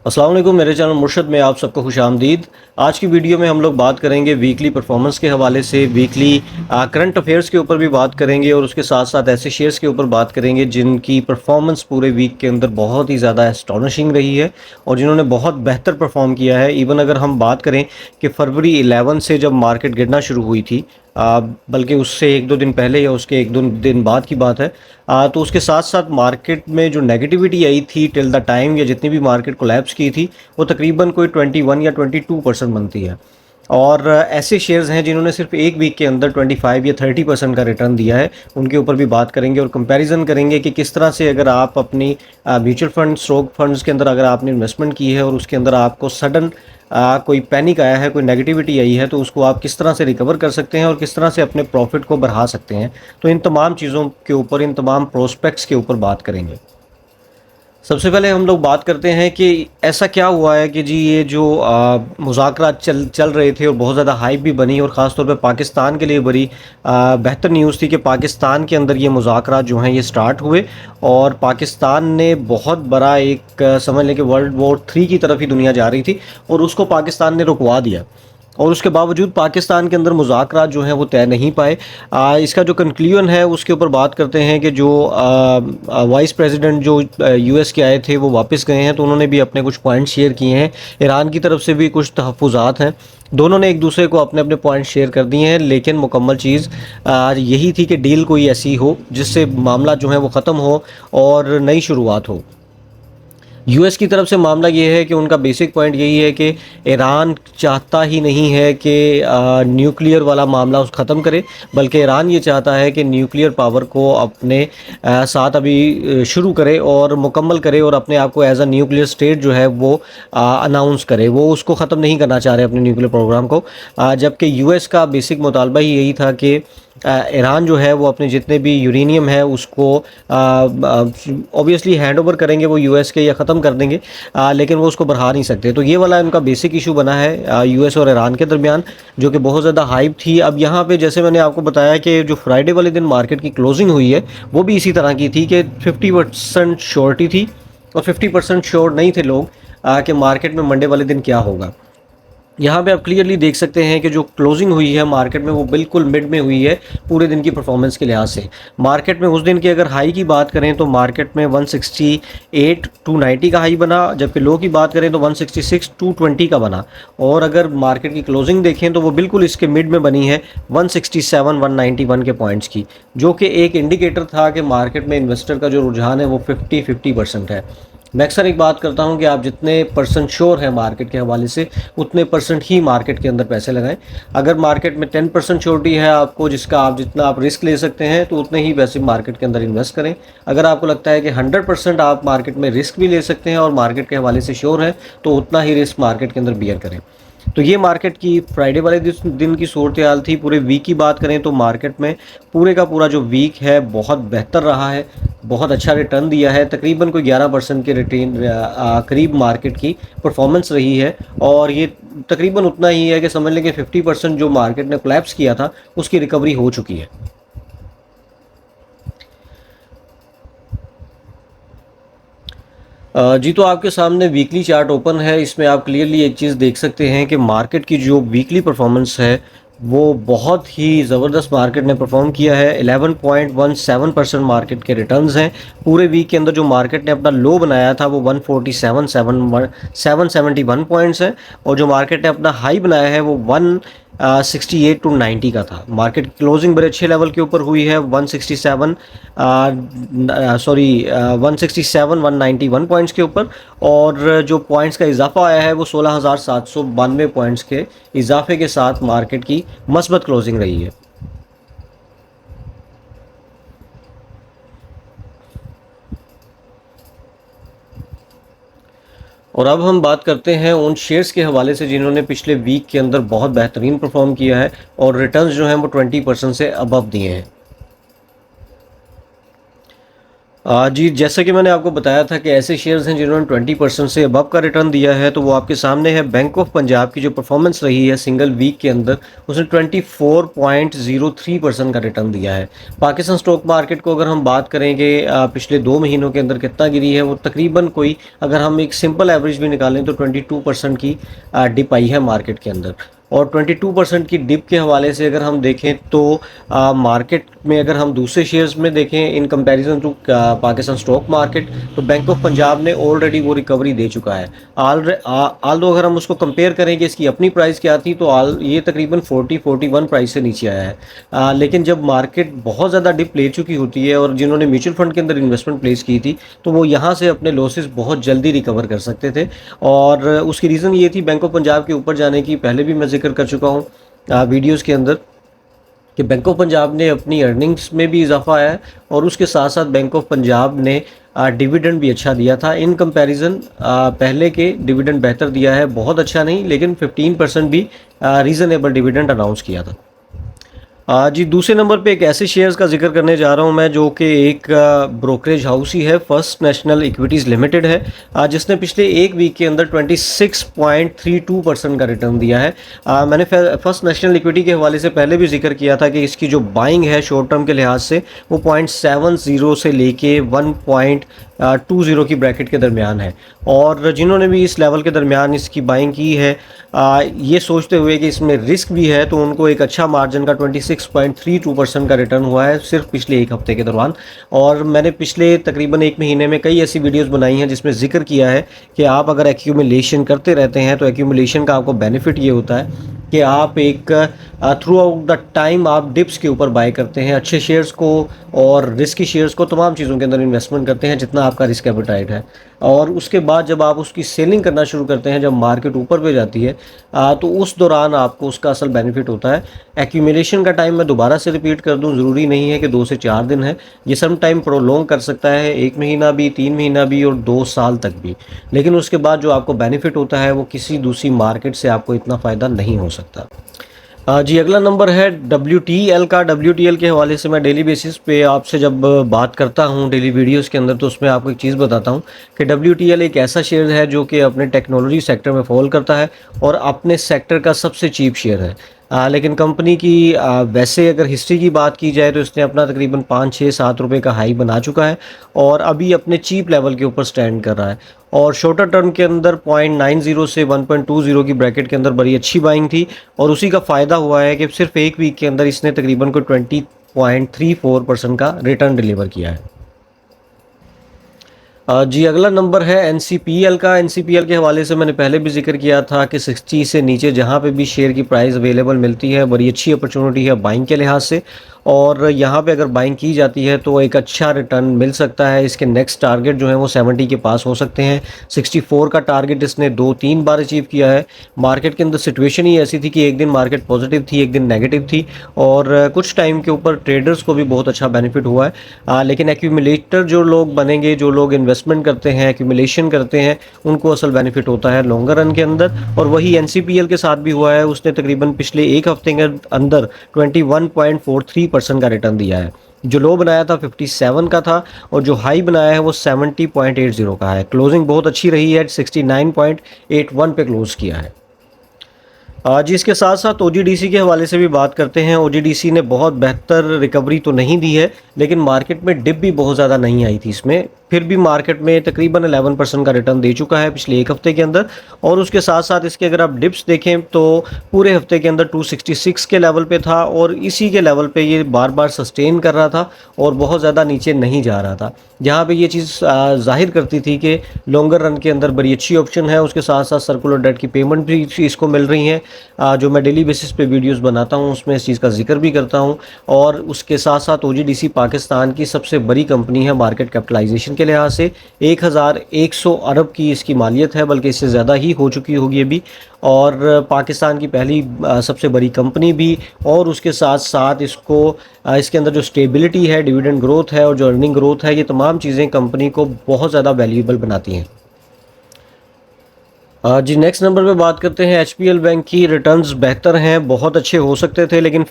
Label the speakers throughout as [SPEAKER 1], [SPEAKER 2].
[SPEAKER 1] अस्सलाम वालेकुम, मेरे चैनल मुर्शद में आप सबको खुशामदीद। आज की वीडियो में हम लोग बात करेंगे वीकली परफॉर्मेंस के हवाले से, वीकली करंट अफेयर्स के ऊपर भी बात करेंगे और उसके साथ साथ ऐसे शेयर्स के ऊपर बात करेंगे जिनकी परफॉर्मेंस पूरे वीक के अंदर बहुत ही ज़्यादा एस्टॉनिशिंग रही है और जिन्होंने बहुत बेहतर परफॉर्म किया है। इवन अगर हम बात करें कि फरवरी 11 से जब मार्केट गिरना शुरू हुई थी, बल्कि उससे एक दो दिन पहले या उसके एक दो दिन बाद की बात है, तो उसके साथ साथ मार्केट में जो नेगेटिविटी आई थी टिल द टाइम, या जितनी भी मार्केट कोलैप्स की थी, वो तकरीबन कोई 21 या 22% बनती है। और ऐसे शेयर्स हैं जिन्होंने सिर्फ एक वीक के अंदर 25 या 30% का रिटर्न दिया है, उनके ऊपर भी बात करेंगे और कंपैरिजन करेंगे कि किस तरह से अगर आप अपनी म्यूचुअल फंड स्टॉक फंड्स के अंदर अगर आपने इन्वेस्टमेंट की है और उसके अंदर आपको सडन कोई पैनिक आया है, कोई नेगेटिविटी आई है, तो उसको आप किस तरह से रिकवर कर सकते हैं और किस तरह से अपने प्रॉफिट को बढ़ा सकते हैं। तो इन तमाम चीज़ों के ऊपर, इन तमाम प्रोस्पेक्ट्स के ऊपर बात करेंगे। सबसे पहले हम लोग बात करते हैं कि ऐसा क्या हुआ है कि जी ये जो मुज़ाकरात चल चल रहे थे और बहुत ज़्यादा हाइप भी बनी, और ख़ास तौर पे पाकिस्तान के लिए बड़ी बेहतर न्यूज़ थी कि पाकिस्तान के अंदर ये मुज़ाकरात जो हैं ये स्टार्ट हुए और पाकिस्तान ने बहुत बड़ा एक समझ लें कि वर्ल्ड वॉर 3 की तरफ ही दुनिया जा रही थी और उसको पाकिस्तान ने रुकवा दिया। और उसके बावजूद पाकिस्तान के अंदर मुज़ाकरात जो हैं वो तय नहीं पाए। इसका जो कंक्लूजन है उसके ऊपर बात करते हैं कि जो वाइस प्रेसिडेंट जो यूएस के आए थे वो वापस गए हैं, तो उन्होंने भी अपने कुछ पॉइंट शेयर किए हैं। ईरान की तरफ से भी कुछ तहफ़्फ़ुज़ात हैं। दोनों ने एक दूसरे को अपने अपने पॉइंट शेयर कर दिए हैं, लेकिन मुकम्मल चीज़ यही थी कि डील कोई ऐसी हो जिससे मामला जो है वो ख़त्म हो और नई शुरुआत हो। यूएस की तरफ से मामला ये है कि उनका बेसिक पॉइंट यही है कि ईरान चाहता ही नहीं है कि न्यूक्लियर वाला मामला उस ख़त्म करे, बल्कि ईरान ये चाहता है कि न्यूक्लियर पावर को अपने साथ अभी शुरू करे और मुकम्मल करे और अपने आप को एज अ न्यूक्लियर स्टेट जो है वो अनाउंस करे। वो उसको ख़त्म नहीं करना चाह रहे अपने न्यूक्लियर प्रोग्राम को, जबकि यूएस का बेसिक मुतालबा ही यही था कि ईरान जो है वो अपने जितने भी यूरेनियम है उसको ऑब्वियसली हैंड ओवर करेंगे वो यूएस के, या ख़त्म कर देंगे, लेकिन वो उसको बढ़ा नहीं सकते। तो ये वाला इनका बेसिक इशू बना है यूएस और ईरान के दरमियान, जो कि बहुत ज़्यादा हाइप थी। अब यहाँ पे जैसे मैंने आपको बताया कि जो फ्राइडे वाले दिन मार्केट की क्लोजिंग हुई है वो भी इसी तरह की थी कि 50% श्योरिटी थी और 50% श्योर नहीं थे लोग कि मार्केट में मंडे वाले दिन क्या होगा। यहाँ पे आप क्लियरली देख सकते हैं कि जो क्लोजिंग हुई है मार्केट में वो बिल्कुल मिड में हुई है पूरे दिन की परफॉर्मेंस के लिहाज से। मार्केट में उस दिन की अगर हाई की बात करें तो मार्केट में 168 टू 90 का हाई बना, जबकि लो की बात करें तो 166 टू 20 का बना। और अगर मार्केट की क्लोजिंग देखें तो वो बिल्कुल इसके मिड में बनी है 167 191 के पॉइंट्स की, जो कि एक इंडिकेटर था कि मार्केट में इन्वेस्टर का जो रुझान है वो 50% है। मैं अक्सर एक बात करता हूं कि आप जितने परसेंट श्योर हैं मार्केट के हवाले से, उतने परसेंट ही मार्केट के अंदर पैसे लगाएं। अगर मार्केट में 10% श्योरिटी है आपको, जिसका आप जितना आप रिस्क ले सकते हैं, तो उतने ही पैसे मार्केट के अंदर इन्वेस्ट करें। अगर आपको लगता है कि 100% आप मार्केट में रिस्क भी ले सकते हैं और मार्केट के हवाले से श्योर है, तो उतना ही रिस्क मार्केट के अंदर बियर करें। तो ये मार्केट की फ्राइडे वाले दिन की सूरत हाल थी। पूरे वीक की बात करें तो मार्केट में पूरे का पूरा जो वीक है बहुत बेहतर रहा है, बहुत अच्छा रिटर्न दिया है। तकरीबन कोई 11% के रिटर्न करीब मार्केट की परफॉर्मेंस रही है, और ये तकरीबन उतना ही है कि समझ लें कि 50% जो मार्केट ने कोलैप्स किया था उसकी रिकवरी हो चुकी है। जी, तो आपके सामने वीकली चार्ट ओपन है। इसमें आप क्लियरली एक चीज़ देख सकते हैं कि मार्केट की जो वीकली परफॉर्मेंस है वो बहुत ही ज़बरदस्त मार्केट ने परफॉर्म किया है। 11.17% मार्केट के रिटर्न्स हैं। पूरे वीक के अंदर जो मार्केट ने अपना लो बनाया था वो 147.771 पॉइंट्स है, और जो मार्केट ने अपना हाई बनाया है वो 168 टू 90 का था। मार्केट की क्लोजिंग बड़े अच्छे लेवल के ऊपर हुई है, 167 191 पॉइंट्स के ऊपर, और जो पॉइंट्स का इजाफा आया है वो 16,792 पॉइंट्स के इजाफे के साथ मार्केट की मस्बत क्लोजिंग रही है। और अब हम बात करते हैं उन शेयर्स के हवाले से जिन्होंने पिछले वीक के अंदर बहुत बेहतरीन परफॉर्म किया है और रिटर्न्स जो हैं वो 20% से अबव दिए हैं। जी, जैसा कि मैंने आपको बताया था कि ऐसे शेयर्स हैं जिन्होंने 20% से अबव का रिटर्न दिया है, तो वो आपके सामने है। बैंक ऑफ पंजाब की जो परफॉर्मेंस रही है सिंगल वीक के अंदर, उसने 24.03% का रिटर्न दिया है। पाकिस्तान स्टॉक मार्केट को अगर हम बात करेंगे पिछले 2 महीनों के अंदर कितना गिरी है, वो तकरीबन कोई, अगर हम एक सिंपल एवरेज भी निकालें तो 22% की डिप आई है मार्केट के अंदर। और 22% की डिप के हवाले से अगर हम देखें तो मार्केट में अगर हम दूसरे शेयर्स में देखें in comparison to Pakistan stock market, तो बैंक ऑफ पंजाब ने ऑलरेडी वो रिकवरी दे चुका है। आल्दो अगर हम उसको कंपेयर करें कि इसकी अपनी प्राइस क्या थी, तो ये तकरीबन 41 प्राइस से नीचे आया है। लेकिन जब मार्केट बहुत ज़्यादा डिप ले चुकी होती है, और जिन्होंने म्यूचुअल फंड के अंदर इन्वेस्टमेंट प्लेस की थी, तो वो यहाँ से अपने लॉसेस बहुत जल्दी रिकवर कर सकते थे। और उसकी रीज़न ये थी बैंक ऑफ पंजाब के ऊपर जाने की, पहले भी मैं जिक्र कर चुका हूँ वीडियोज़ के अंदर, कि बैंक ऑफ पंजाब ने अपनी अर्निंग्स में भी इजाफा आया है, और उसके साथ साथ बैंक ऑफ पंजाब ने डिविडेंड भी अच्छा दिया था। इन कंपैरिजन पहले के डिविडेंड बेहतर दिया है, बहुत अच्छा नहीं, लेकिन 15% भी रीज़नेबल डिविडेंड अनाउंस किया था। जी, दूसरे नंबर पे एक ऐसे शेयर्स का जिक्र करने जा रहा हूँ मैं, जो कि एक ब्रोकरेज हाउस ही है, फर्स्ट नेशनल इक्विटीज़ लिमिटेड है, जिसने पिछले एक वीक के अंदर 26.32% का रिटर्न दिया है। मैंने फर्स्ट नेशनल इक्विटी के हवाले से पहले भी जिक्र किया था कि इसकी जो बाइंग है शॉर्ट टर्म के लिहाज से, वो 0.70 से लेके 1.20 की ब्रैकेट के दरमियान है। और जिन्होंने भी इस लेवल के दरमियान इसकी बाइंग की है, ये सोचते हुए कि इसमें रिस्क भी है, तो उनको एक अच्छा मार्जिन का 26.32% का रिटर्न हुआ है सिर्फ पिछले एक हफ्ते के दौरान। और मैंने पिछले तकरीबन एक महीने में कई ऐसी वीडियोस बनाई हैं जिसमें जिक्र किया है कि आप अगर एक्यूमुलेशन करते रहते हैं, तो एक्यूमुलेशन का आपको बेनिफिट ये होता है कि आप एक थ्रू आउट द टाइम आप डिप्स के ऊपर बाय करते हैं अच्छे शेयर्स को, और रिस्की शेयर्स को, तमाम चीज़ों के अंदर इन्वेस्टमेंट करते हैं जितना आपका रिस्क एपेटाइट है। और उसके बाद जब आप उसकी सेलिंग करना शुरू करते हैं, जब मार्केट ऊपर पे जाती है, तो उस दौरान आपको उसका असल बेनिफिट होता है। एक्यूमुलेशन का टाइम मैं दोबारा से रिपीट कर दूं, ज़रूरी नहीं है कि 2 से 4 दिन है, ये सम टाइम प्रोलॉन्ग कर सकता है, 1 महीना भी, 3 महीना भी, और 2 साल तक भी। लेकिन उसके बाद जो आपको बेनिफिट होता है, वो किसी दूसरी मार्केट से आपको इतना फ़ायदा नहीं हो सकता। जी, अगला नंबर है WTL का। WTL के हवाले से मैं डेली बेसिस पे आपसे जब बात करता हूँ डेली वीडियोस के अंदर, तो उसमें आपको एक चीज़ बताता हूँ कि WTL एक ऐसा शेयर है जो कि अपने टेक्नोलॉजी सेक्टर में फॉल करता है, और अपने सेक्टर का सबसे चीप शेयर है। लेकिन कंपनी की वैसे अगर हिस्ट्री की बात की जाए, तो इसने अपना तकरीबन 5, 6, 7 रुपये का हाई बना चुका है, और अभी अपने चीप लेवल के ऊपर स्टैंड कर रहा है। और शॉर्टर टर्म के अंदर 0.90 से 1.20 की ब्रैकेट के अंदर बड़ी अच्छी बाइंग थी, और उसी का फ़ायदा हुआ है कि सिर्फ एक वीक के अंदर इसने तकरीबन को 20.34% का रिटर्न डिलीवर किया है। जी, अगला नंबर है NCPL का। NCPL के हवाले से मैंने पहले भी जिक्र किया था कि 60 से नीचे जहाँ पे भी शेयर की प्राइस अवेलेबल मिलती है, बड़ी अच्छी अपॉर्चुनिटी है बाइंग के लिहाज से, और यहाँ पे अगर बाइंग की जाती है तो एक अच्छा रिटर्न मिल सकता है। इसके नेक्स्ट टारगेट जो है वो 70 के पास हो सकते हैं। 64 का टारगेट इसने 2-3 बार अचीव किया है। मार्केट के अंदर सिचुएशन ही ऐसी थी कि एक दिन मार्केट पॉजिटिव थी, एक दिन नेगेटिव थी, और कुछ टाइम के ऊपर ट्रेडर्स को भी बहुत अच्छा बेनिफिट हुआ है। लेकिन एक्यूमुलेटर जो लोग बनेंगे, जो लोग इन्वेस्टमेंट करते हैं, एक्यूमुलेशन करते हैं, उनको असल बेनिफिट होता है लॉन्गर रन के अंदर, और वही NCPL के साथ भी हुआ है। उसने तकरीबन पिछले एक हफ्ते के अंदर 21.43% का रिटर्न दिया है। जो लो बनाया था 57 का था, और जो हाई बनाया है वो 70.80 का है। क्लोजिंग बहुत अच्छी रही है, 69.81 पे क्लोज किया है। जी, इसके साथ साथ OGDC के हवाले से भी बात करते हैं। OGDC ने बहुत बेहतर रिकवरी तो नहीं दी है, लेकिन मार्केट में डिप भी बहुत ज़्यादा नहीं आई थी इसमें, फिर भी मार्केट में तकरीबन 11% का रिटर्न दे चुका है पिछले एक हफ्ते के अंदर। और उसके साथ साथ इसके अगर आप डिप्स देखें तो पूरे हफ्ते के अंदर 266 के लेवल पे था, और इसी के लेवल पे ये बार बार सस्टेन कर रहा था, और बहुत ज़्यादा नीचे नहीं जा रहा था, जहाँ पे ये चीज़ जाहिर करती थी कि लॉन्गर रन के अंदर बड़ी अच्छी ऑप्शन है। उसके साथ साथ सर्कुलर डेट की पेमेंट भी इसको मिल रही हैं, जो मैं डेली बेसिस पे वीडियोस बनाता हूँ उसमें इस चीज़ का जिक्र भी करता हूँ। और उसके साथ साथ OGDC पाकिस्तान की सबसे बड़ी कंपनी है मार्केट कैपिटलाइजेशन के लिहाज से। 1100 अरब की इसकी मालियत है, बल्कि इससे ज़्यादा ही हो चुकी होगी अभी, और पाकिस्तान की पहली सबसे बड़ी कंपनी भी। और उसके साथ साथ इसके अंदर जो स्टेबिलिटी है, डिविडेंड ग्रोथ है, और जो अर्निंग ग्रोथ है, ये तमाम चीज़ें कंपनी को बहुत ज़्यादा वैल्यूएबल बनाती हैं। जी, नेक्स्ट नंबर पे बात करते हैं HPL बैंक की। रिटर्न्स बेहतर हैं, बहुत अच्छे हो सकते थे, लेकिन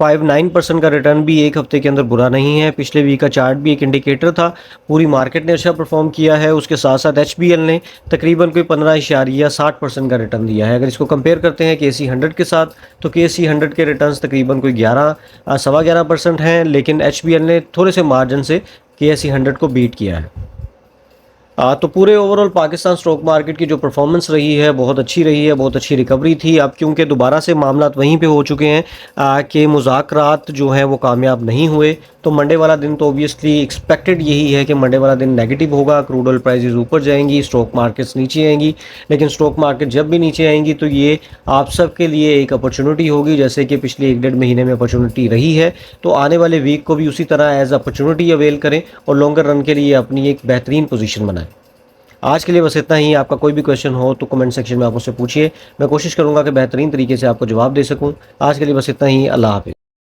[SPEAKER 1] 0.59% का रिटर्न भी एक हफ्ते के अंदर बुरा नहीं है। पिछले वीक का चार्ट भी एक इंडिकेटर था। पूरी मार्केट ने अच्छा परफॉर्म किया है। उसके साथ साथ एचबीएल ने तकरीबन कोई 15.60% का रिटर्न दिया है। अगर इसको कंपेयर करते हैं केसी 100 के साथ, तो केसी 100 के रिटर्न्स तकरीबन कोई 11 सवा 11% हैं, लेकिन एचबीएल ने थोड़े से मार्जिन से केसी 100 को बीट किया है। तो पूरे ओवरऑल पाकिस्तान स्टॉक मार्केट की जो परफॉर्मेंस रही है बहुत अच्छी रही है, बहुत अच्छी रिकवरी थी। अब क्योंकि दोबारा से मामलात वहीं पे हो चुके हैं कि मुज़ाकरात जो हैं वो कामयाब नहीं हुए, तो मंडे वाला दिन तो ऑब्वियसली एक्सपेक्टेड यही है कि मंडे वाला दिन नेगेटिव होगा। क्रूड ऑयल प्राइसेस ऊपर जाएंगी, स्टॉक मार्केट्स नीचे आएंगी। लेकिन स्टॉक मार्केट जब भी नीचे आएंगी तो ये आप सब के लिए एक अपॉर्चुनिटी होगी, जैसे कि पिछले 1-1.5 महीने में अपॉर्चुनिटी रही है। तो आने वाले वीक को भी उसी तरह एज अपॉर्चुनिटी अवेल करें और लॉन्गर रन के लिए अपनी एक बेहतरीन पोजीशन बनाएं। आज के लिए बस इतना ही। आपका कोई भी क्वेश्चन हो तो कमेंट सेक्शन में आप मुझसे पूछिए। मैं कोशिश करूंगा कि बेहतरीन तरीके से आपको जवाब दे सकूं। आज के लिए बस इतना ही। अल्लाह हाफिज़।